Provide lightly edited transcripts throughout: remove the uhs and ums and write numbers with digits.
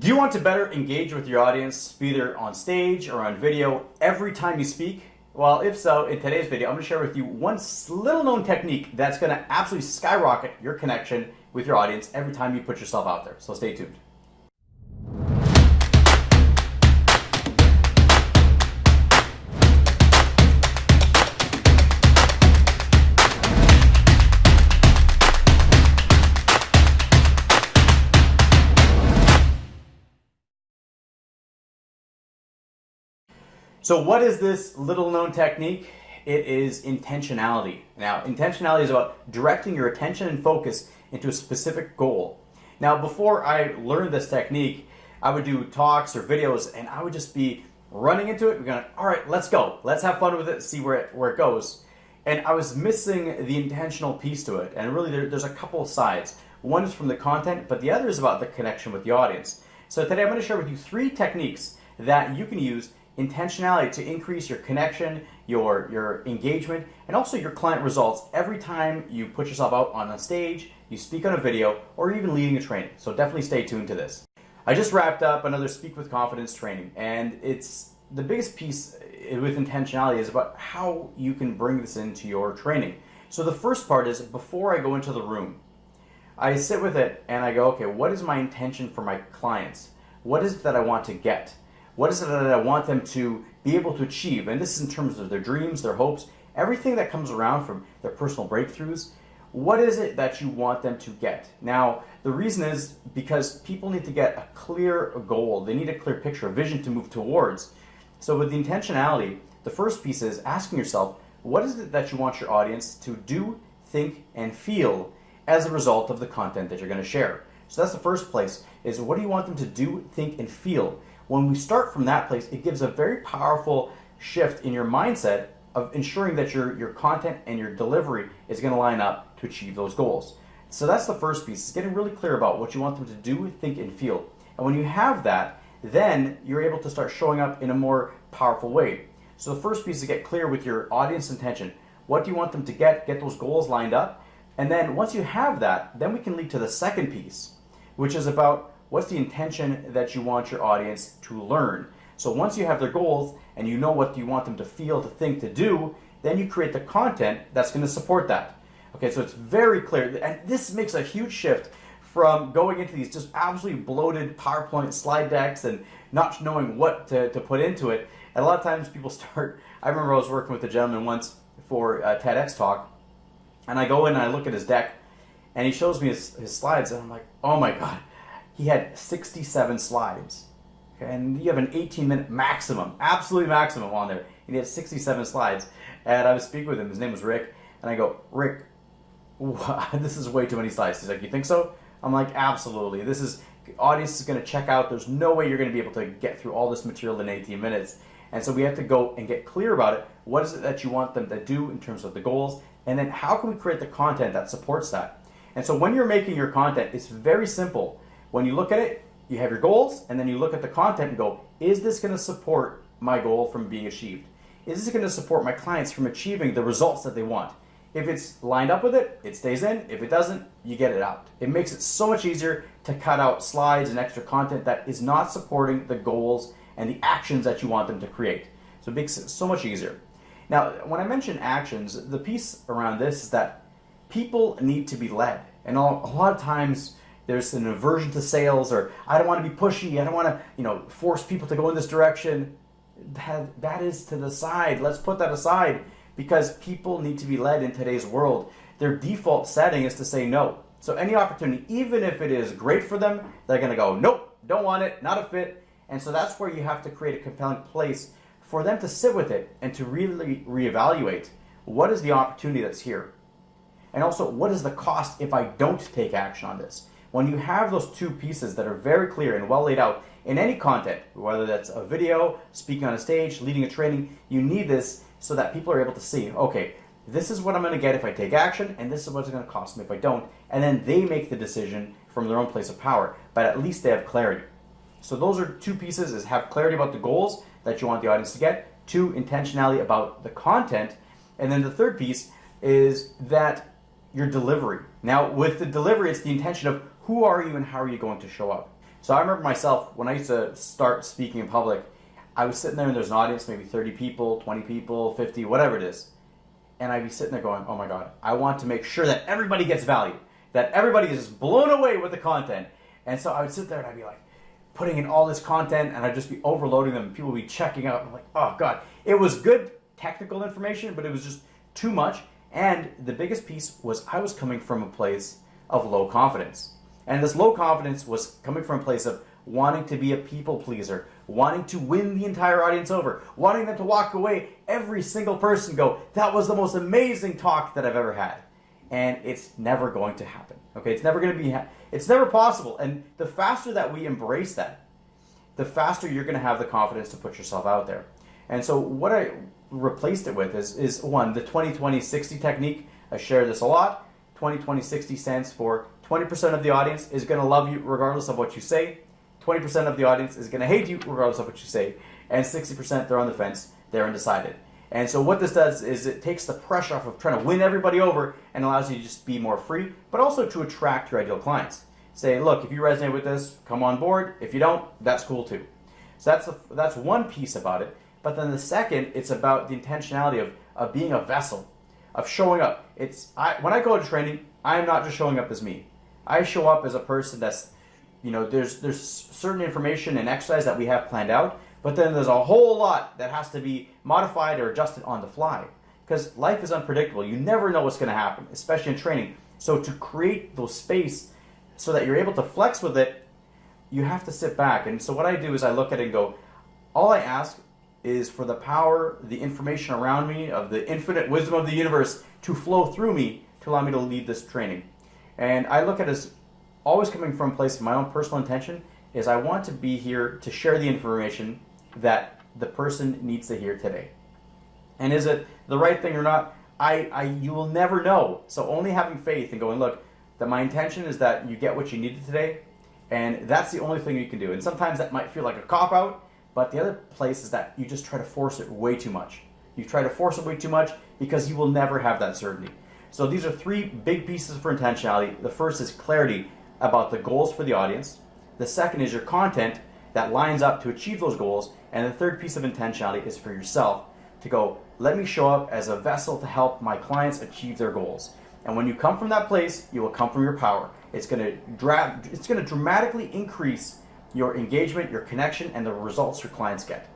Do you want to better engage with your audience, either on stage or on video, every time you speak? Well, if so, in today's video, I'm going to share with you one little known technique that's going to absolutely skyrocket your connection with your audience every time you put yourself out there. So stay tuned. So what is this little known technique? It is intentionality. Now, intentionality is about directing your attention and focus into a specific goal. Now, before I learned this technique, I would do talks or videos and I would just be running into it. We're going, all right, let's go. Let's have fun with it, see where it goes. And I was missing the intentional piece to it. And really, there's a couple of sides. One is from the content, but the other is about the connection with the audience. So today I'm going to share with you 3 techniques that you can use intentionality to increase your connection, your engagement, and also your client results every time you put yourself out on a stage, you speak on a video, or even leading a training. So definitely stay tuned to this. I just wrapped up another Speak with Confidence training, and it's the biggest piece with intentionality is about how you can bring this into your training. So the first part is before I go into the room, I sit with it and I go, okay, what is my intention for my clients? What is it that I want to get? What is it that I want them to be able to achieve? And this is in terms of their dreams, their hopes, everything that comes around from their personal breakthroughs. What is it that you want them to get? Now, the reason is because people need to get a clear goal. They need a clear picture, a vision to move towards. So with the intentionality, the first piece is asking yourself, what is it that you want your audience to do, think, and feel as a result of the content that you're going to share? So that's the first place, is what do you want them to do, think, and feel? When we start from that place, it gives a very powerful shift in your mindset of ensuring that your content and your delivery is going to line up to achieve those goals. So that's the first piece, is getting really clear about what you want them to do, think, and feel. And when you have that, then you're able to start showing up in a more powerful way. So the first piece is to get clear with your audience intention. What do you want them to get those goals lined up? And then once you have that, then we can lead to the second piece, which is about what's the intention that you want your audience to learn. So once you have their goals and you know what you want them to feel, to think, to do, then you create the content that's going to support that. Okay, so it's very clear. And this makes a huge shift from going into these just absolutely bloated PowerPoint slide decks and not knowing what to put into it. And a lot of times people start, I remember I was working with a gentleman once for a TEDx talk, and I go in and I look at his deck, and he shows me his slides, and I'm like, oh my God. He had 67 slides, okay? And you have an 18-minute maximum, absolute maximum on there. And he had 67 slides. And I was speaking with him. His name was Rick. And I go, Rick, this is way too many slides. He's like, you think so? I'm like, absolutely. Audience is going to check out. There's no way you're going to be able to get through all this material in 18 minutes. And so we have to go and get clear about it. What is it that you want them to do in terms of the goals? And then how can we create the content that supports that? And so when you're making your content, it's very simple. When you look at it, you have your goals, and then you look at the content and go, is this going to support my goal from being achieved? Is this going to support my clients from achieving the results that they want? If it's lined up with it, it stays in. If it doesn't, you get it out. It makes it so much easier to cut out slides and extra content that is not supporting the goals and the actions that you want them to create. So it makes it so much easier. Now, when I mention actions, the piece around this is that people need to be led. And a lot of times, there's an aversion to sales, or I don't want to be pushy, I don't want to, force people to go in this direction. That is to the side. Let's put that aside, because people need to be led in today's world. Their default setting is to say no. So any opportunity, even if it is great for them, they're going to go, nope, don't want it, not a fit. And so that's where you have to create a compelling place for them to sit with it and to really reevaluate what is the opportunity that's here. And also, what is the cost if I don't take action on this? When you have those two pieces that are very clear and well laid out in any content, whether that's a video, speaking on a stage, leading a training, you need this so that people are able to see, okay, this is what I'm going to get if I take action, and this is what it's going to cost me if I don't. And then they make the decision from their own place of power, but at least they have clarity. So those are 2 pieces, is have clarity about the goals that you want the audience to get, 2, intentionality about the content, and then the third piece is that your delivery. Now, with the delivery, it's the intention of who are you and how are you going to show up. So I remember myself, when I used to start speaking in public, I was sitting there and there's an audience, maybe 30 people, 20 people, 50, whatever it is. And I'd be sitting there going, oh my God, I want to make sure that everybody gets value, that everybody is blown away with the content. And so I would sit there and I'd be like, putting in all this content, and I'd just be overloading them. People would be checking out. I'm like, oh God. It was good technical information, but it was just too much. And the biggest piece was I was coming from a place of low confidence. And this low confidence was coming from a place of wanting to be a people pleaser, wanting to win the entire audience over, wanting them to walk away, every single person go, that was the most amazing talk that I've ever had. And it's never going to happen. Okay, it's never going to be, it's never possible. And the faster that we embrace that, the faster you're going to have the confidence to put yourself out there. And so what I replaced it with is one, the 20-20-60 technique. I share this a lot. 20-20-60 stands for 20% of the audience is going to love you regardless of what you say. 20% of the audience is going to hate you regardless of what you say. And 60% they're on the fence, they're undecided. And so what this does is it takes the pressure off of trying to win everybody over and allows you to just be more free, but also to attract your ideal clients. Say, look, if you resonate with this, come on board. If you don't, that's cool too. So that's one piece about it. But then the second, it's about the intentionality of being a vessel, of showing up. When I go to training, I'm not just showing up as me. I show up as a person that's, there's certain information and exercise that we have planned out, but then there's a whole lot that has to be modified or adjusted on the fly. Because life is unpredictable. You never know what's going to happen, especially in training. So to create those space so that you're able to flex with it, you have to sit back. And so what I do is I look at it and go, all I ask is for the power, the information around me, of the infinite wisdom of the universe to flow through me to allow me to lead this training. And I look at it as always coming from a place of my own personal intention, is I want to be here to share the information that the person needs to hear today. And is it the right thing or not? You will never know. So only having faith and going, look, that my intention is that you get what you needed today, and that's the only thing you can do. And sometimes that might feel like a cop-out, but the other place is that you just try to force it way too much. You try to force it way too much because you will never have that certainty. So these are three big pieces for intentionality. The first is clarity about the goals for the audience. The second is your content that lines up to achieve those goals. And the third piece of intentionality is for yourself to go, let me show up as a vessel to help my clients achieve their goals. And when you come from that place, you will come from your power. It's going to dramatically increase your engagement, your connection, and the results your clients get.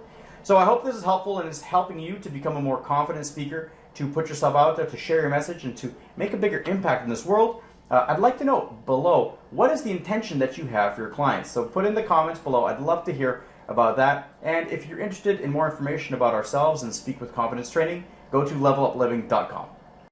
So I hope this is helpful and is helping you to become a more confident speaker, to put yourself out there, to share your message, and to make a bigger impact in this world. I'd like to know below, what is the intention that you have for your clients? So put in the comments below. I'd love to hear about that. And if you're interested in more information about ourselves and Speak with Confidence training, go to levelupliving.com.